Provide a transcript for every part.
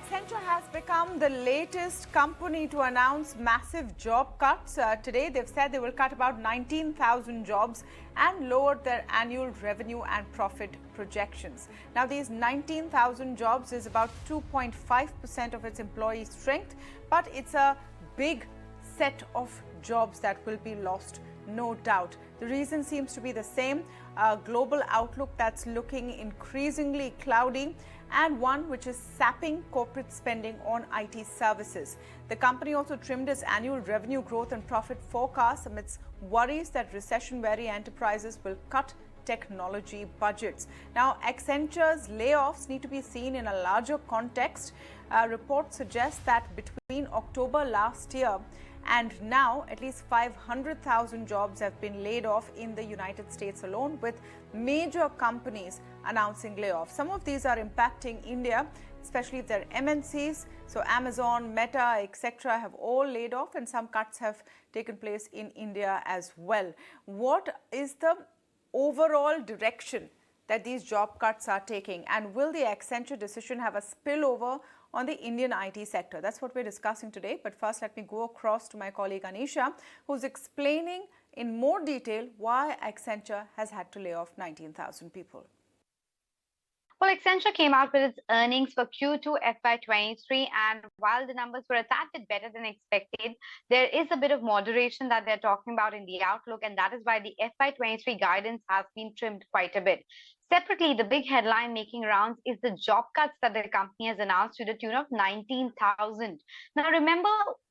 Accenture has become the latest company to announce massive job cuts. Today, they've said they will cut about 19,000 jobs and lower their annual revenue and profit projections. Now, these 19,000 jobs is about 2.5% of its employee strength, but it's a big set of jobs that will be lost, no doubt. The reason seems to be the same, a global outlook that's looking increasingly cloudy, and one which is sapping corporate spending on IT services. The company also trimmed its annual revenue growth and profit forecasts amidst worries that recession-wary enterprises will cut technology budgets. Now, Accenture's layoffs need to be seen in a larger context. Reports suggest that between October last year and now, at least 500,000 jobs have been laid off in the United States alone, with major companies announcing layoffs. Some of these are impacting India, especially if they're MNCs. So Amazon, Meta, etc. have all laid off, and some cuts have taken place in India as well. What is the overall direction that these job cuts are taking, and will the Accenture decision have a spillover on the Indian IT sector? That's what we're discussing today. But first, let me go across to my colleague Anisha, who's explaining in more detail why Accenture has had to lay off 19,000 people. Well, Accenture came out with its earnings for Q2 FY23, and while the numbers were a tad bit better than expected, there is a bit of moderation that they're talking about in the outlook, and that is why the FY23 guidance has been trimmed quite a bit. Separately, the big headline making rounds is the job cuts that the company has announced to the tune of 19,000. Now, remember,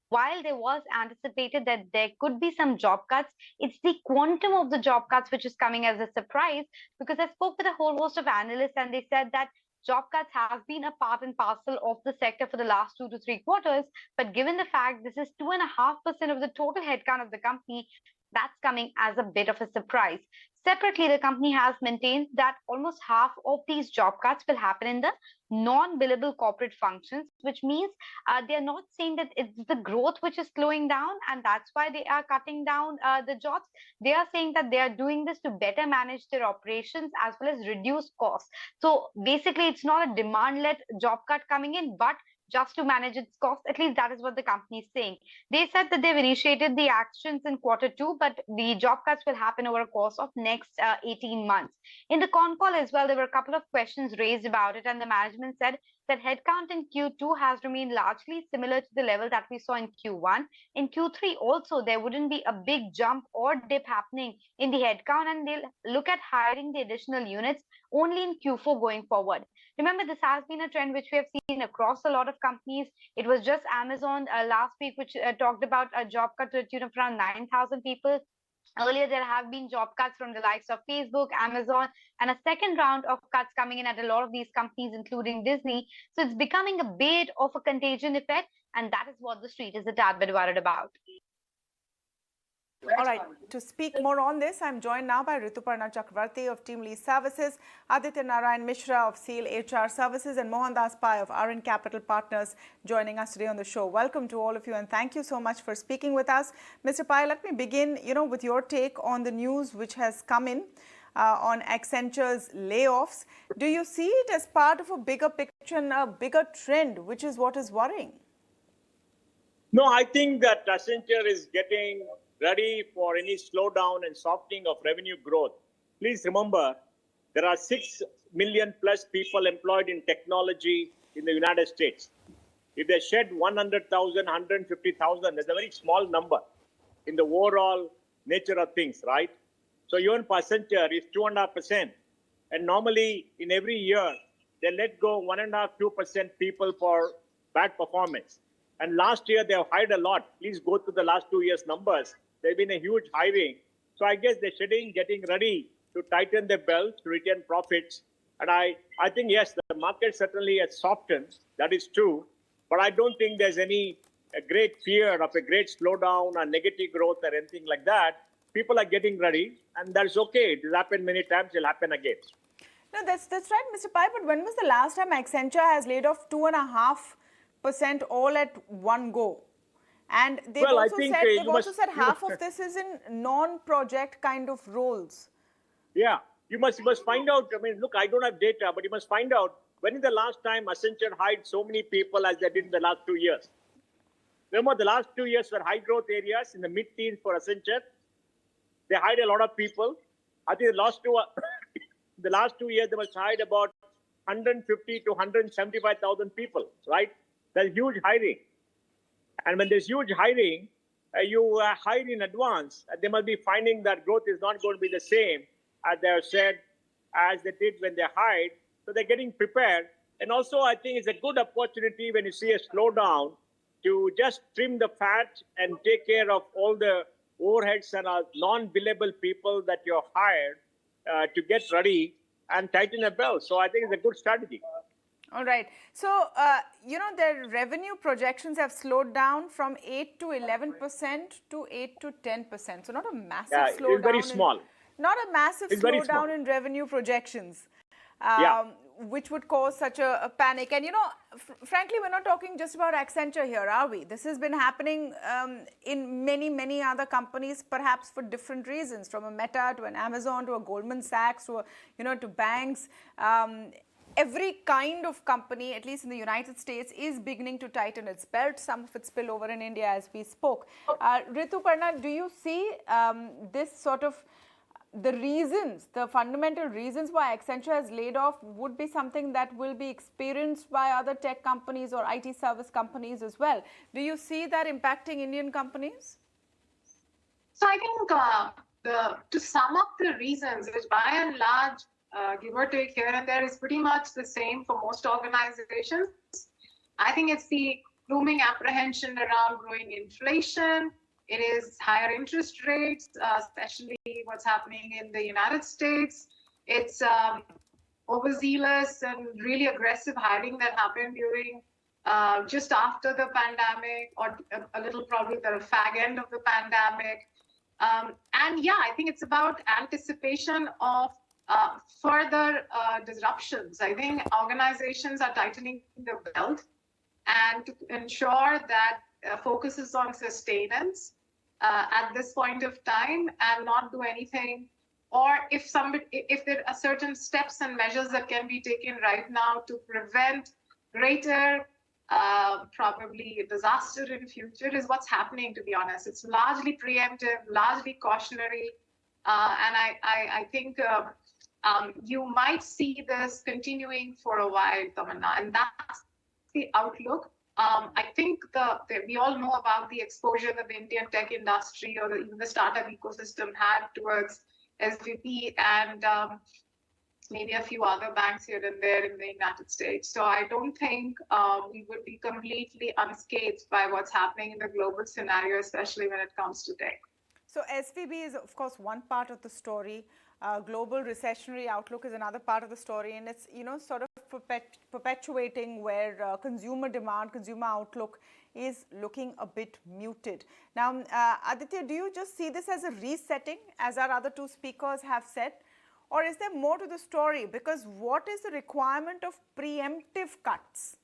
while there was anticipated that there could be some job cuts, it's the quantum of the job cuts which is coming as a surprise, because I spoke with a whole host of analysts and they said that job cuts have been a part and parcel of the sector for the last 2 to 3 quarters. But given the fact this is 2.5% of the total headcount of the company, that's coming as a bit of a surprise. Separately, the company has maintained that almost half of these job cuts will happen in the non-billable corporate functions, which means they're not saying that it's the growth which is slowing down and that's why they are cutting down the jobs. They are saying that they are doing this to better manage their operations as well as reduce costs. So basically, it's not a demand-led job cut coming in, but just to manage its costs. At least that is what the company is saying. They said that they've initiated the actions in Q2, but the job cuts will happen over a course of next 18 months. In the con call as well, there were a couple of questions raised about it, and the management said that headcount in Q2 has remained largely similar to the level that we saw in Q1. In Q3 also, there wouldn't be a big jump or dip happening in the headcount, and they'll look at hiring the additional units only in Q4 going forward. Remember, this has been a trend which we have seen across a lot of companies. It was just Amazon last week which talked about a job cut to the tune of around 9,000 people. Earlier, there have been job cuts from the likes of Facebook, Amazon, and a second round of cuts coming in at a lot of these companies, including Disney. So it's becoming a bit of a contagion effect, and that is what the street is a tad bit worried about. All right, to speak more on this, I'm joined now by Rituparna Chakraborty of TeamLease Services, Aditya Narayan Mishra of Ciel HR Services, and Mohandas Pai of Aarin Capital Partners joining us today on the show. Welcome to all of you, and thank you so much for speaking with us. Mr. Pai, let me begin, with your take on the news which has come in on Accenture's layoffs. Do you see it as part of a bigger picture and a bigger trend, which is what is worrying? No, I think that Accenture is getting ready for any slowdown and softening of revenue growth. Please remember, there are 6 million plus people employed in technology in the United States. If they shed 100,000, 150,000, that's a very small number in the overall nature of things, right? So even for Accenture is 2.5%. And normally in every year, they let go 1.5%, 2% people for bad performance. And last year, they have hired a lot. Please go to the last 2 years' numbers. There's been a huge hiring. So I guess they're getting ready to tighten their belts, to retain profits. And I think, yes, the market certainly has softened. That is true. But I don't think there's any great fear of a great slowdown or negative growth or anything like that. People are getting ready, and that's okay. It will happen many times. It will happen again. No, that's right, Mr. Pai. But when was the last time Accenture has laid off 2.5% all at one go? And they've also said half of this is in non-project kind of roles. Yeah, you must find out. I mean, look, I don't have data, but you must find out when is the last time Accenture hired so many people as they did in the last 2 years? Remember, the last 2 years were high growth areas in the mid-teens for Accenture. They hired a lot of people. I think the last 2 years, they must hired about 150 to 175,000 people, right? That's huge hiring. And when there's huge hiring, you hire in advance. They must be finding that growth is not going to be the same as they have said, as they did when they hired. So they're getting prepared. And also, I think it's a good opportunity when you see a slowdown to just trim the fat and take care of all the overheads and non-billable people that you hired to get ready and tighten a belt. So I think it's a good strategy. All right. So, their revenue projections have slowed down from 8 to 11% to 8 to 10%. So, not a massive slowdown. It's very small. Not a massive slowdown in revenue projections, which would cause such a panic. And, frankly, we're not talking just about Accenture here, are we? This has been happening in many, many other companies, perhaps for different reasons, from a Meta to an Amazon to a Goldman Sachs to, to banks. Every kind of company, at least in the United States, is beginning to tighten its belt. Some of it spill over in India as we spoke. Rituparna, do you see this sort of the reasons, the fundamental reasons why Accenture has laid off would be something that will be experienced by other tech companies or IT service companies as well? Do you see that impacting Indian companies? So I think to sum up the reasons, which by and large, give or take here and there, is pretty much the same for most organizations. I think it's the looming apprehension around growing inflation. It is higher interest rates, especially what's happening in the United States. It's overzealous and really aggressive hiring that happened during just after the pandemic, or a little probably the fag end of the pandemic. And yeah, I think it's about anticipation of further disruptions. I think organizations are tightening the belt and to ensure that focuses on sustenance at this point of time and not do anything. Or if there are certain steps and measures that can be taken right now to prevent greater probably disaster in future, is what's happening, to be honest. It's largely preemptive, largely cautionary. And I think you might see this continuing for a while, Tamanna, and that's the outlook. I think we all know about the exposure that the Indian tech industry or even the startup ecosystem had towards SVP and maybe a few other banks here and there in the United States. So I don't think we would be completely unscathed by what's happening in the global scenario, especially when it comes to tech. So SVB is, of course, one part of the story. Global recessionary outlook is another part of the story, and it's sort of perpetuating where consumer demand, consumer outlook is looking a bit muted. Now, Aditya, do you just see this as a resetting, as our other two speakers have said, or is there more to the story? Because what is the requirement of preemptive cuts?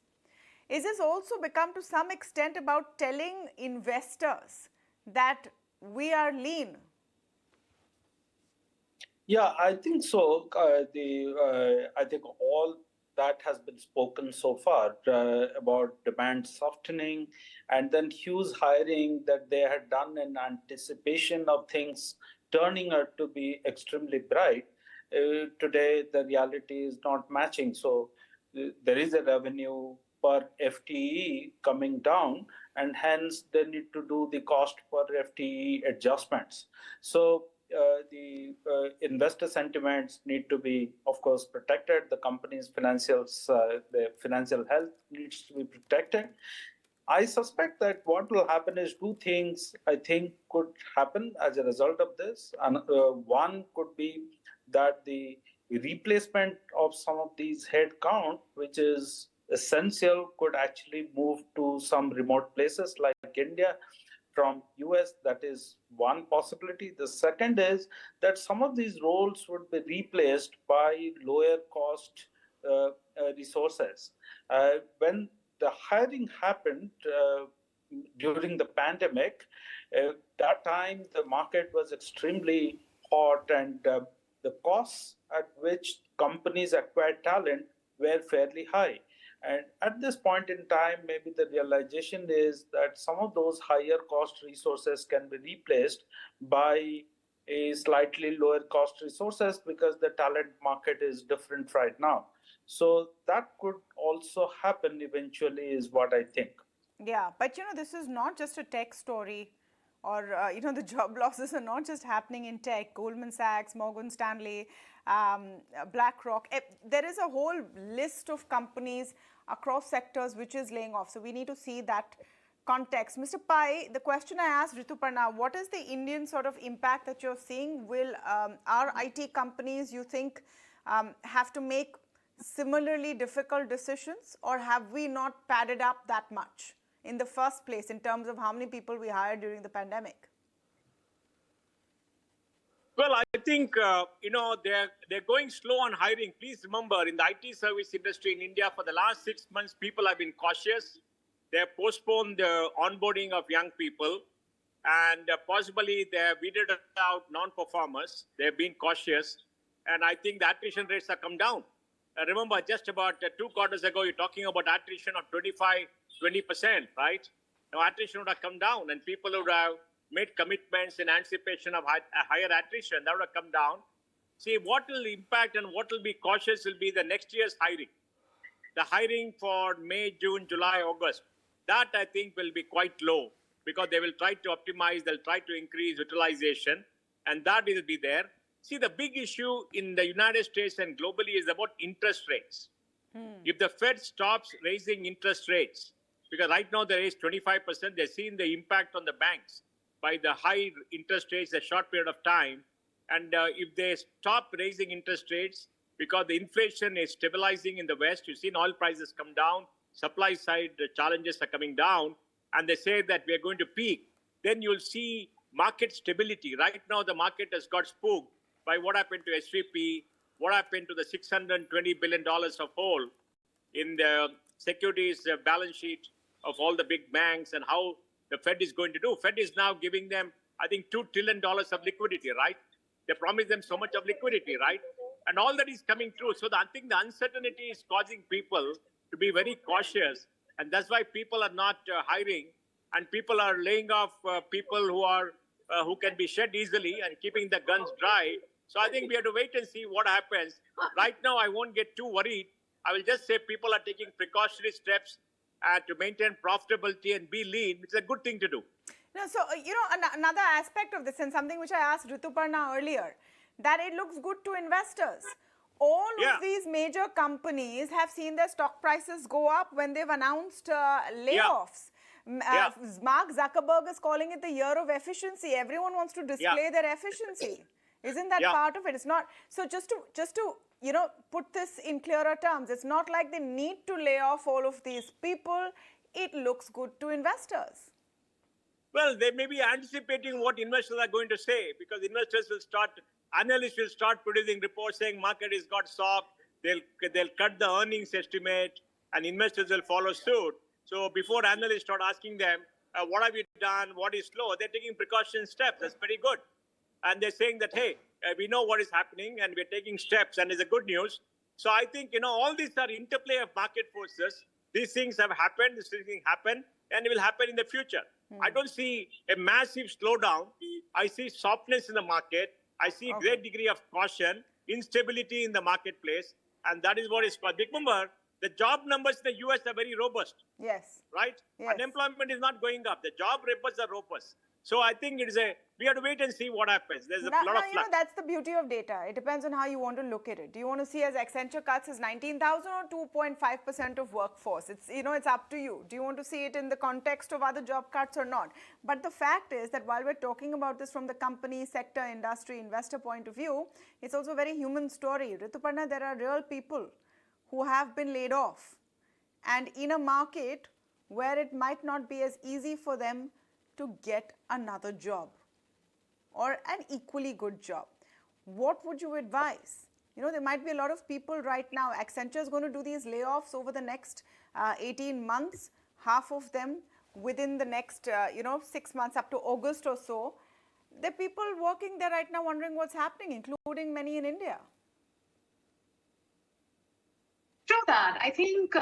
Is this also become to some extent about telling investors that we are lean? Yeah, I think so. I think all that has been spoken so far about demand softening and then huge hiring that they had done in anticipation of things turning out to be extremely bright. Today, the reality is not matching. So there is a revenue per FTE coming down, and hence they need to do the cost per FTE adjustments. So the investor sentiments need to be, of course, protected. The company's financials, the financial health needs to be protected. I suspect that what will happen is two things I think could happen as a result of this. And one could be that the replacement of some of these headcount, which is essential, could actually move to some remote places like India from US. That is one possibility. The second is that some of these roles would be replaced by lower cost resources. When the hiring happened during the pandemic, that time the market was extremely hot, and the costs at which companies acquired talent were fairly high. And at this point in time, maybe the realization is that some of those higher cost resources can be replaced by a slightly lower cost resources because the talent market is different right now. So that could also happen eventually, is what I think. Yeah, but this is not just a tech story, or the job losses are not just happening in tech. Goldman Sachs, Morgan Stanley, BlackRock, there is a whole list of companies across sectors which is laying off. So we need to see that context. Mr. Pai, the question I asked Rituparna, what is the Indian sort of impact that you're seeing? Will our IT companies, you think, have to make similarly difficult decisions, or have we not padded up that much in the first place in terms of how many people we hired during the pandemic? Well, I think, they're going slow on hiring. Please remember, in the IT service industry in India, for the last 6 months, people have been cautious. They have postponed the onboarding of young people, and possibly they have weeded out non-performers. They have been cautious, and I think the attrition rates have come down. Remember, just about 2 quarters ago, you're talking about attrition of 20%, right? Now, attrition would have come down, and people would have made commitments in anticipation of higher attrition. That would have come down. See, what will impact and what will be cautious will be the next year's hiring. The hiring for May, June, July, August, that I think will be quite low because they will try to optimize, they'll try to increase utilization, and that will be there. See, the big issue in the United States and globally is about interest rates. If the Fed stops raising interest rates, because right now they raise 25%, they're seeing the impact on the banks by the high interest rates a short period of time. And if they stop raising interest rates, because the inflation is stabilizing in the West, you've seen oil prices come down, supply side challenges are coming down, and they say that we're going to peak, then you'll see market stability. Right now, the market has got spooked by what happened to SVP, what happened to the $620 billion of hole in the securities balance sheet of all the big banks, and how the Fed is going to do. Fed is now giving them, I think, $2 trillion of liquidity, right? They promise them so much of liquidity, right? And all that is coming through. So I think the uncertainty is causing people to be very cautious. And that's why people are not hiring, and people are laying off people who can be shed easily and keeping the guns dry. So I think we have to wait and see what happens. Right now, I won't get too worried. I will just say people are taking precautionary steps to maintain profitability and be lean, which is a good thing to do. No, so, another aspect of this, and something which I asked Rituparna earlier, that it looks good to investors. All of these major companies have seen their stock prices go up when they've announced layoffs. Mark Zuckerberg is calling it the year of efficiency. Everyone wants to display their efficiency. Isn't that part of it? It's not. So just to put this in clearer terms, it's not like they need to lay off all of these people. It looks good to investors. Well, they may be anticipating what investors are going to say, because analysts will start producing reports saying market has got soft. They'll cut the earnings estimate, and investors will follow suit. So before analysts start asking them, what have you done? What is slow? They're taking precaution steps. That's pretty good. And they're saying that, hey, we know what is happening and we're taking steps, and it's a good news. So I think, all these are interplay of market forces. These things have happened, this thing happened, and it will happen in the future. I don't see a massive slowdown. I see softness in the market. I see a great degree of caution, instability in the marketplace, and that is what is caused. Remember, the job numbers in the US are very robust. Yes. Right? Yes. Unemployment is not going up. The job reports are robust. So I think we have to wait and see what happens. There's a lot of flux. That's the beauty of data. It depends on how you want to look at it. Do you want to see as Accenture cuts as 19,000 or 2.5% of workforce? It's up to you. Do you want to see it in the context of other job cuts or not? But the fact is that while we're talking about this from the company, sector, industry, investor point of view, it's also a very human story. Rituparna, there are real people who have been laid off. And in a market where it might not be as easy for them to get another job or an equally good job, what would you advise? There might be a lot of people right now. Accenture is going to do these layoffs over the next 18 months, half of them within the next, 6 months up to August or so. There are people working there right now wondering what's happening, including many in India. true that. I think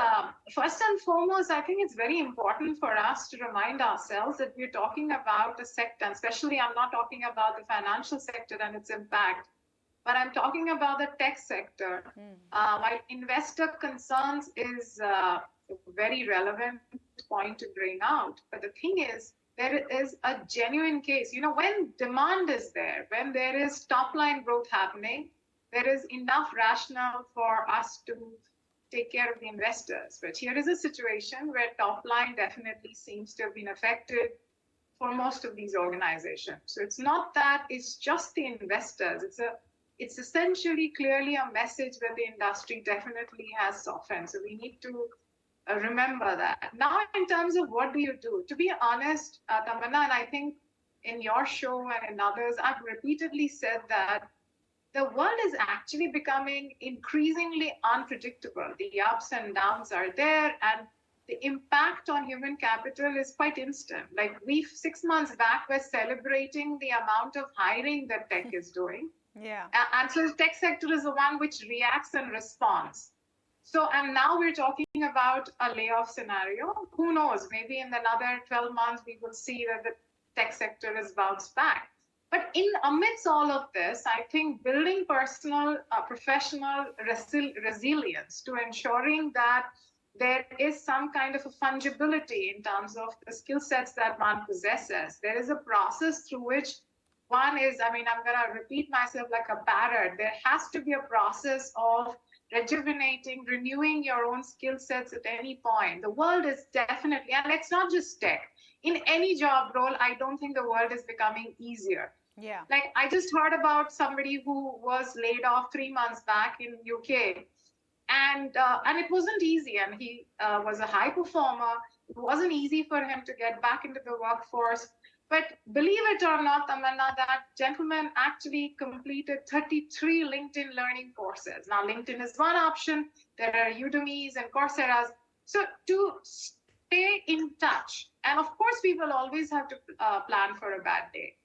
first and foremost, I think it's very important for us to remind ourselves that we're talking about a sector, and especially I'm not talking about the financial sector and its impact, but I'm talking about the tech sector. While investor concerns is a very relevant point to bring out, but the thing is, there is a genuine case. You know, when demand is there, when there is top line growth happening, there is enough rationale for us to take care of the investors. But here is a situation where top line definitely seems to have been affected for most of these organizations. So it's not that it's just the investors. It's essentially clearly a message that the industry definitely has softened. So we need to remember that. Now, in terms of what do you do? To be honest, Tamanna, and I think in your show and in others, I've repeatedly said that the world is actually becoming increasingly unpredictable. The ups and downs are there, and the impact on human capital is quite instant. Like 6 months back, we're celebrating the amount of hiring that tech is doing. Yeah. And so the tech sector is the one which reacts and responds. So, and now we're talking about a layoff scenario. Who knows? Maybe in another 12 months, we will see that the tech sector is bounced back. But amidst all of this, I think building personal, professional resilience to ensuring that there is some kind of a fungibility in terms of the skill sets that one possesses. There is a process through which one is, I mean, I'm going to repeat myself like a parrot. There has to be a process of rejuvenating, renewing your own skill sets at any point. The world is definitely, and it's not just tech. In any job role, I don't think the world is becoming easier. Yeah. Like I just heard about somebody who was laid off 3 months back in UK, and it wasn't easy. And he was a high performer. It wasn't easy for him to get back into the workforce. But believe it or not, Tamanna, that gentleman actually completed 33 LinkedIn learning courses. Now, LinkedIn is one option. There are Udemy's and Coursera's. So to stay in touch, and of course, we will always have to plan for a bad day.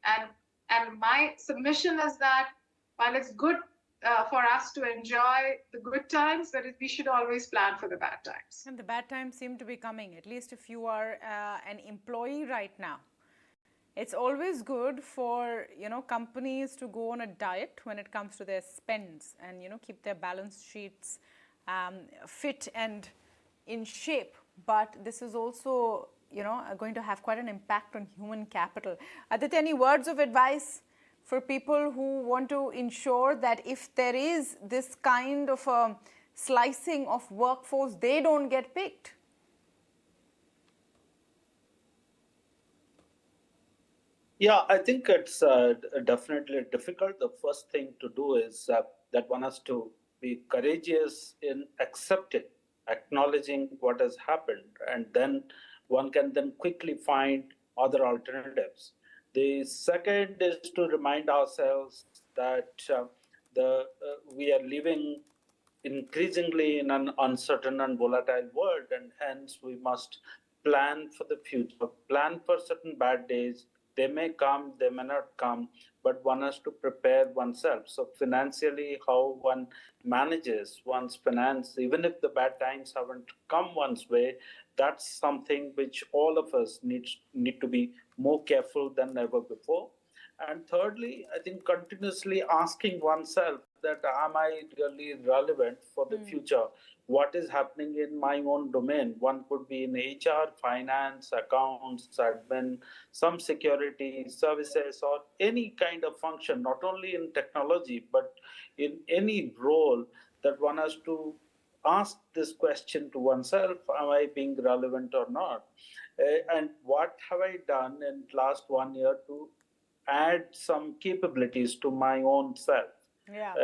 And my submission is that while it's good for us to enjoy the good times, but we should always plan for the bad times. And the bad times seem to be coming, at least if you are an employee right now. It's always good for, companies to go on a diet when it comes to their spends and, keep their balance sheets fit and in shape. But this is also, going to have quite an impact on human capital. Aditya, any words of advice for people who want to ensure that if there is this kind of a slicing of workforce, they don't get picked? Yeah, I think it's definitely difficult. The first thing to do is that one has to be courageous in accepting, acknowledging what has happened, and then one can then quickly find other alternatives. The second is to remind ourselves that we are living increasingly in an uncertain and volatile world, and hence we must plan for the future, plan for certain bad days. They may come, they may not come, but one has to prepare oneself. So financially, how one manages one's finance, even if the bad times haven't come one's way, that's something which all of us need to be more careful than ever before. And thirdly, I think continuously asking oneself that am I really relevant for the future? What is happening in my own domain? One could be in HR, finance, accounts, admin, some security services, or any kind of function, not only in technology, but in any role that one has to ask this question to oneself, am I being relevant or not? And what have I done in the last 1 year to add some capabilities to my own self? Yeah.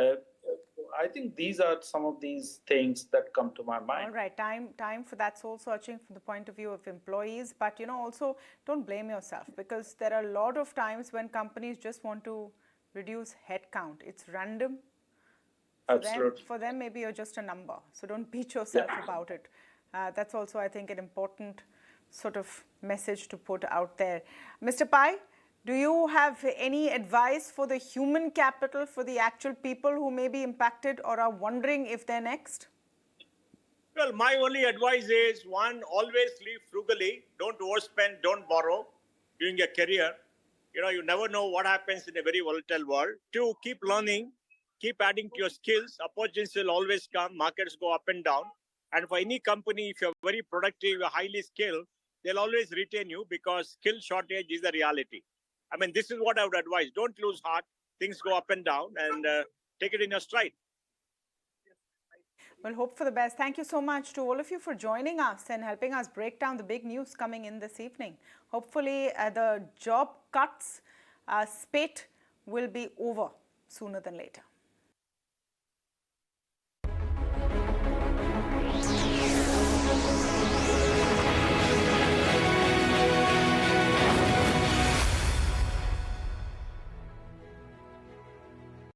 I think these are some of these things that come to my mind. All right, time for that soul searching from the point of view of employees, but also don't blame yourself, because there are a lot of times when companies just want to reduce headcount. It's random. Absolutely. For them, maybe you're just a number. So don't beat yourself about it. That's also, I think, an important sort of message to put out there. Mr. Pai, do you have any advice for the human capital, for the actual people who may be impacted or are wondering if they're next? Well, my only advice is one, always live frugally. Don't overspend, don't borrow during your career. You never know what happens in a very volatile world. Two, keep learning, keep adding to your skills. Opportunities will always come. Markets go up and down. And for any company, if you're very productive, you're highly skilled, they'll always retain you because skill shortage is the reality. I mean, this is what I would advise. Don't lose heart. Things go up and down, and take it in your stride. We'll hope for the best. Thank you so much to all of you for joining us and helping us break down the big news coming in this evening. Hopefully, the job cuts spate will be over sooner than later.